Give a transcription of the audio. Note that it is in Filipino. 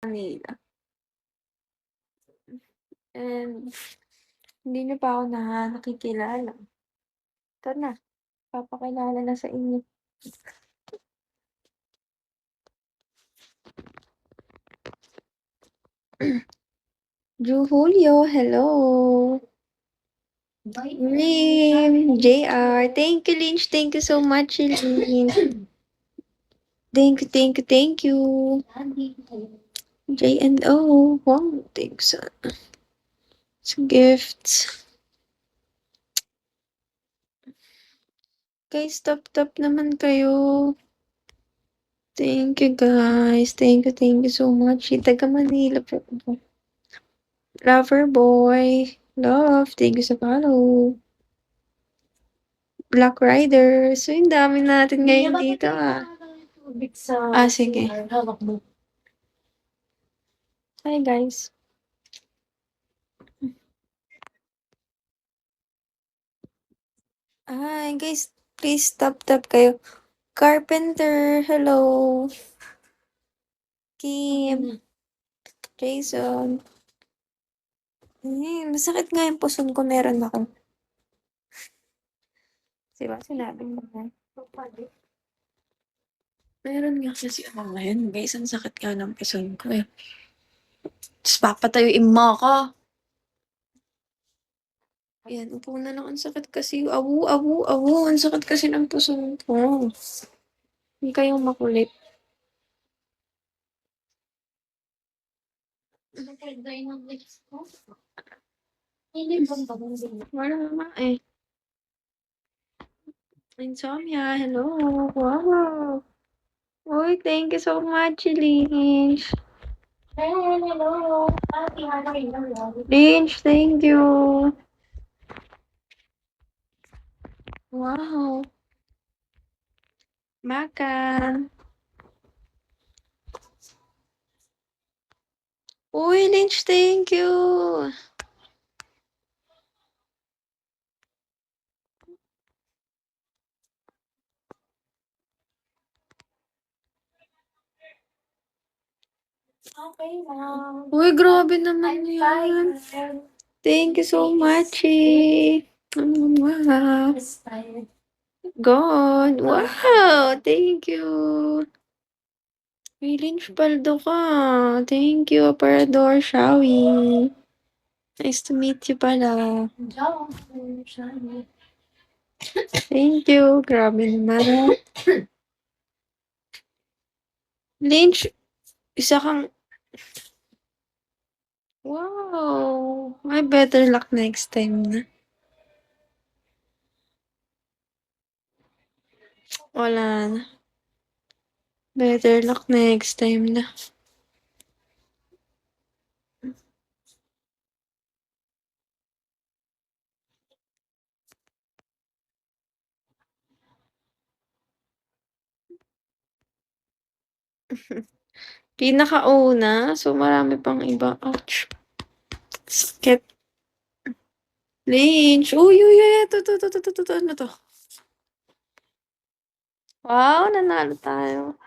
Manila. And hindi niyo pa ako nakikilala. Ito na, papakilala na sa inyo. Drew Julio, hello. Rim, JR, thank you, Lynch. Thank you so much, Lynch. Thank you. J and O, wow, thanks. Gifts. Guys, tap naman kayo. Thank you, guys. Thank you so much. Taga Manila po. Lover boy. Love. Thank you sa follow. Black Rider. So, yung dami natin ngayon dito, sige. Hi, guys. Hi, guys. Please tap kayo. Carpenter, hello. Kim. Jason. Masakit nga yung puson ko. Meron ako. Diba? Sinabi mo na. Meron nga kasi ako ngayon, guys. Ang sakit nga ng puson ko eh. Tapos papatayuin mo ako. Yan, upo na lang. Ang sakit kasi. Awu. Ang sakit kasi ng puson ko. Hindi kayong makulit. Wala nga eh. Insomnia, hello. Wow. Uy, thank you so much, Lynch. Hello. Lynch, thank you. Wow. Makan. Uy, Lynch, thank you. Okay lang. Uy, grabe naman yan. Thank you so much, Wow. God. Wow. Thank you. Lynch, paldo ka. Thank you, Aparador, Shawi. Nice to meet you pala. Thank you. Grabe naman. Lynch, isa kang... Wow. May better luck next time na. Wala na. Better luck next time na. Pinakauna, so marami pang iba. Ouch. Sakit. Lynch. Uy. Ito. Ano to? Wow, nanalo tayo.